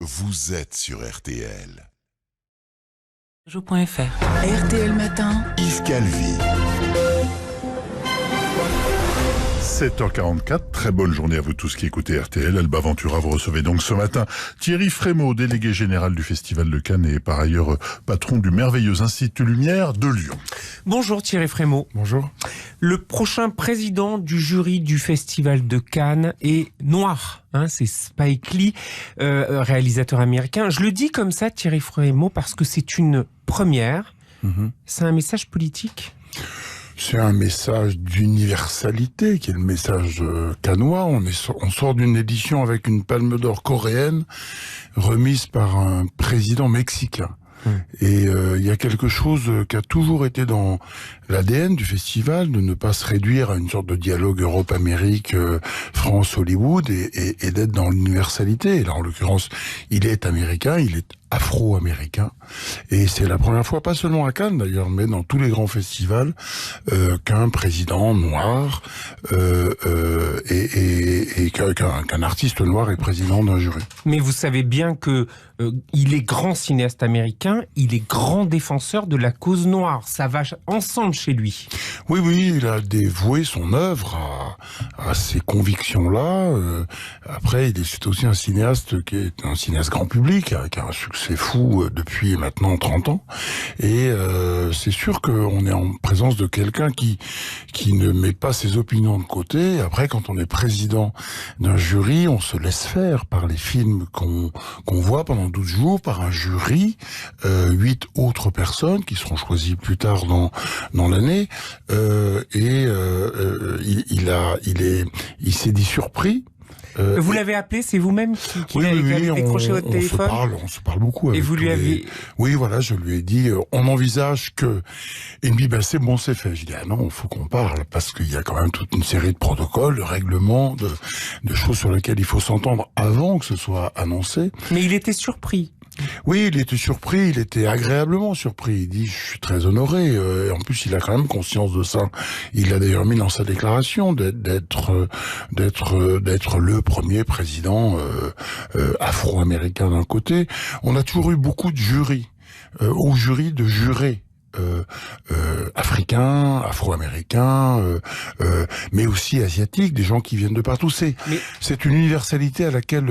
Vous êtes sur RTL. RTL Matin. Yves Calvi. 7h44, très bonne journée à vous tous qui écoutez RTL. Alba Ventura, vous recevez donc ce matin Thierry Frémaux, délégué général du Festival de Cannes et par ailleurs patron du merveilleux Institut Lumière de Lyon. Bonjour Thierry Frémaux. Bonjour. Le prochain président du jury du Festival de Cannes est noir. C'est Spike Lee, réalisateur américain. Je le dis comme ça, Thierry Frémaux, parce que c'est une première. C'est un message politique ? C'est un message d'universalité qui est le message cannois. On sort d'une édition avec une palme d'or coréenne remise par un président mexicain. Et il y a quelque chose qui a toujours été dans l'ADN du festival, de ne pas se réduire à une sorte de dialogue Europe-Amérique, France-Hollywood, et d'être dans l'universalité. Et là, en l'occurrence, il est américain, il est afro-américain. Et c'est la première fois, pas seulement à Cannes d'ailleurs, mais dans tous les grands festivals, qu'un président noir qu'un artiste noir est président d'un jury. Mais vous savez bien que il est grand cinéaste américain, il est grand défenseur de la cause noire. Ça va ensemble chez lui. Oui, il a dévoué son œuvre à ces convictions-là. Après, c'est aussi un cinéaste qui est un cinéaste grand public, qui a un succès fou depuis maintenant 30 ans. Et c'est sûr qu'on est en présence de quelqu'un qui ne met pas ses opinions de côté. Après, quand on est président d'un jury, on se laisse faire par les films qu'on voit pendant 12 jours, par un jury, 8 autres personnes qui seront choisies plus tard dans l'année. Il s'est dit surpris. Vous l'avez appelé, c'est vous-même qui avez décroché votre téléphone ? On se parle beaucoup avec et vous lui avez... Oui, voilà, je lui ai dit, on envisage que... Et il me dit, c'est bon, c'est fait. Je dis, non, il faut qu'on parle, parce qu'il y a quand même toute une série de protocoles, de règlements, de choses sur lesquelles il faut s'entendre avant que ce soit annoncé. Mais il était surpris. Oui, il était surpris, il était agréablement surpris. Il dit, je suis très honoré. Et en plus, il a quand même conscience de ça. Il l'a d'ailleurs mis dans sa déclaration d'être le premier président afro-américain d'un côté. On a toujours eu beaucoup de jurys, au jury de jurés. Africains, afro-américains, mais aussi asiatiques, des gens qui viennent de partout. C'est une universalité à laquelle,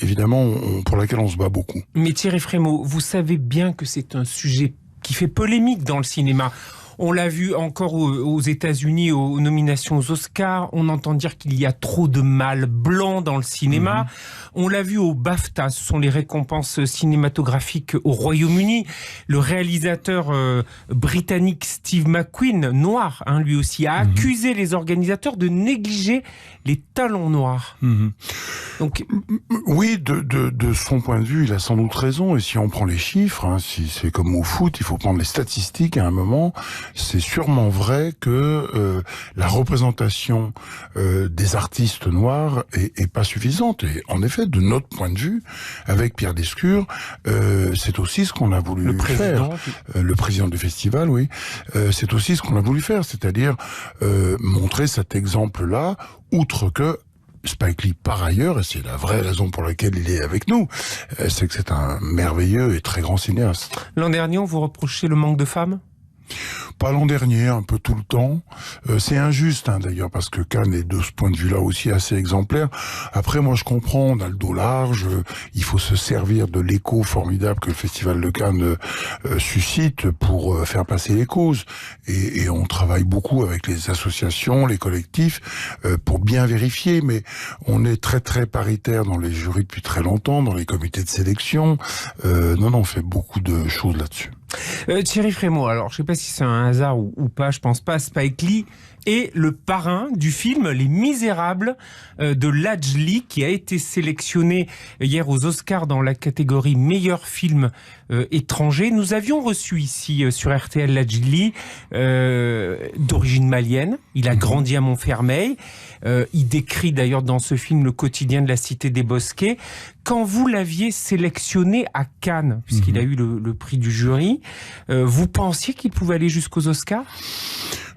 évidemment, pour laquelle on se bat beaucoup. Mais Thierry Frémaux, vous savez bien que c'est un sujet qui fait polémique dans le cinéma. On l'a vu encore aux États-Unis, aux nominations aux Oscars. On entend dire qu'il y a trop de mâles blancs dans le cinéma. On l'a vu au BAFTA, ce sont les récompenses cinématographiques au Royaume-Uni. Le réalisateur britannique Steve McQueen, noir, lui aussi, a accusé les organisateurs de négliger les talents noirs. Donc, oui, de son point de vue, il a sans doute raison. Et si on prend les chiffres, si c'est comme au foot, il faut prendre les statistiques à un moment. C'est sûrement vrai que la représentation des artistes noirs est pas suffisante. Et en effet, de notre point de vue, avec Pierre Lescure, c'est aussi ce qu'on a voulu faire. Le président du festival, oui. C'est aussi ce qu'on a voulu faire, c'est-à-dire montrer cet exemple-là, outre que Spike Lee, par ailleurs, et c'est la vraie raison pour laquelle il est avec nous, c'est que c'est un merveilleux et très grand cinéaste. L'an dernier, on vous reprochait le manque de femmes ? Pas l'an dernier, un peu tout le temps. C'est injuste d'ailleurs, parce que Cannes est de ce point de vue-là aussi assez exemplaire. Après, moi je comprends, on a le dos large, il faut se servir de l'écho formidable que le Festival de Cannes suscite pour faire passer les causes. Et on travaille beaucoup avec les associations, les collectifs, pour bien vérifier. Mais on est très très paritaire dans les jurys depuis très longtemps, dans les comités de sélection. On fait beaucoup de choses là-dessus. Thierry Frémaux, alors je ne sais pas si c'est un hasard ou pas, je pense pas, Spike Lee est le parrain du film Les Misérables de Ladj Ly, qui a été sélectionné hier aux Oscars dans la catégorie meilleur film étranger. Nous avions reçu ici sur RTL Ladj Ly, d'origine malienne. Il a grandi à Montfermeil. Il décrit d'ailleurs dans ce film le quotidien de la cité des Bosquets. Quand vous l'aviez sélectionné à Cannes, puisqu'il a eu le prix du jury, vous pensiez qu'il pouvait aller jusqu'aux Oscars ?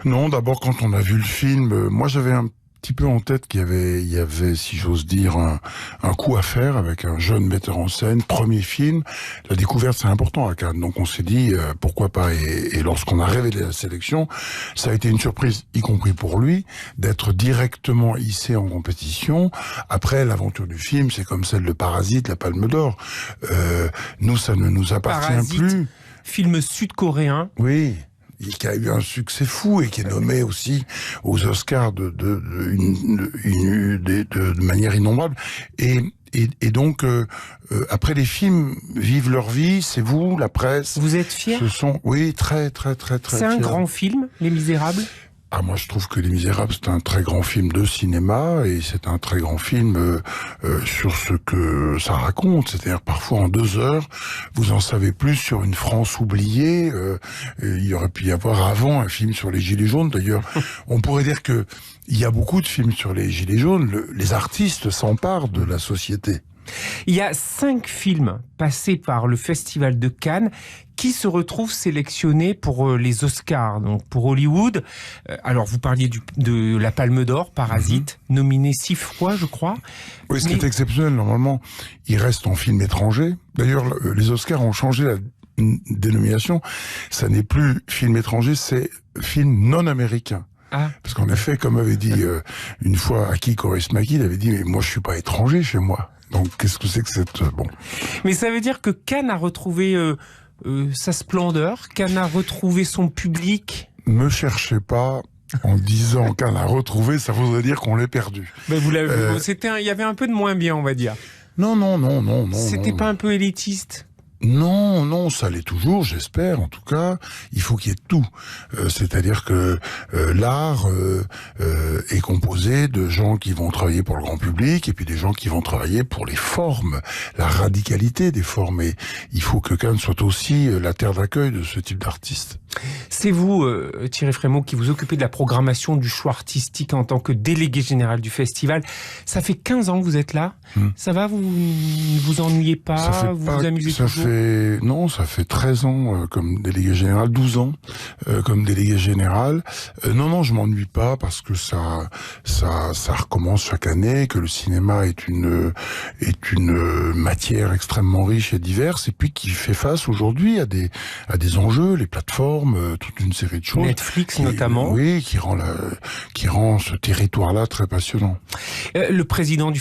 Non, d'abord quand on a vu le film, moi j'avais un petit peu en tête qu'il y avait, si j'ose dire, un coup à faire avec un jeune metteur en scène, premier film. La découverte, c'est important à Cannes. Donc on s'est dit, pourquoi pas. Et lorsqu'on a révélé la sélection, ça a été une surprise, y compris pour lui, d'être directement hissé en compétition. Après, l'aventure du film, c'est comme celle de Parasite, la Palme d'Or. Nous, ça ne nous appartient Parasite, plus. film sud-coréen. Oui. Et qui a eu un succès fou et qui est nommé aussi aux Oscars de manière innombrable. Et donc, après, les films vivent leur vie, c'est vous, la presse. Vous êtes fiers? Oui, très C'est un fiers. grand film, Les Misérables? Ah, moi, je trouve que Les Misérables, c'est un très grand film de cinéma et c'est un très grand film sur ce que ça raconte. C'est-à-dire, parfois, en 2 heures, vous en savez plus sur une France oubliée. Il y aurait pu y avoir avant un film sur les Gilets jaunes. D'ailleurs, on pourrait dire que il y a beaucoup de films sur les Gilets jaunes. Les artistes s'emparent de la société. Il y a 5 films passés par le Festival de Cannes qui se retrouvent sélectionnés pour les Oscars, donc pour Hollywood. Alors, vous parliez de la Palme d'Or, Parasite, nominé 6 fois, je crois. Oui, ce qui est exceptionnel, normalement, il reste en film étranger. D'ailleurs, les Oscars ont changé la dénomination. Ça n'est plus film étranger, c'est film non américain. Ah. Parce qu'en effet, comme avait dit une fois Aki Kaurismäki, il avait dit « Mais moi, je suis pas étranger chez moi ». Donc, qu'est-ce que c'est que cette... Bon. Mais ça veut dire que Cannes a retrouvé sa splendeur, Cannes a retrouvé son public. Ne cherchez pas en disant Cannes a retrouvé, ça voudrait dire qu'on l'ait perdu. Ben vous l'avez. Il y avait un peu de moins bien, on va dire. Non. C'était pas un peu élitiste? Non, ça l'est toujours, j'espère. En tout cas, il faut qu'il y ait tout. C'est-à-dire que l'art est composé de gens qui vont travailler pour le grand public et puis des gens qui vont travailler pour les formes, la radicalité des formes. Et il faut que Cannes soit aussi la terre d'accueil de ce type d'artistes. C'est vous, Thierry Frémaux, qui vous occupez de la programmation du choix artistique en tant que délégué général du festival. Ça fait 15 ans que vous êtes là. Ça va, vous ne vous ennuyez pas? Vous vous amusez toujours? Non, ça fait 13 ans comme délégué général, 12 ans comme délégué général. Non, je m'ennuie pas parce que ça recommence chaque année, que le cinéma est une matière extrêmement riche et diverse et puis qui fait face aujourd'hui à des enjeux, les plateformes, toute une série de choses. Netflix notamment. Oui, qui rend ce territoire-là très passionnant. Le président du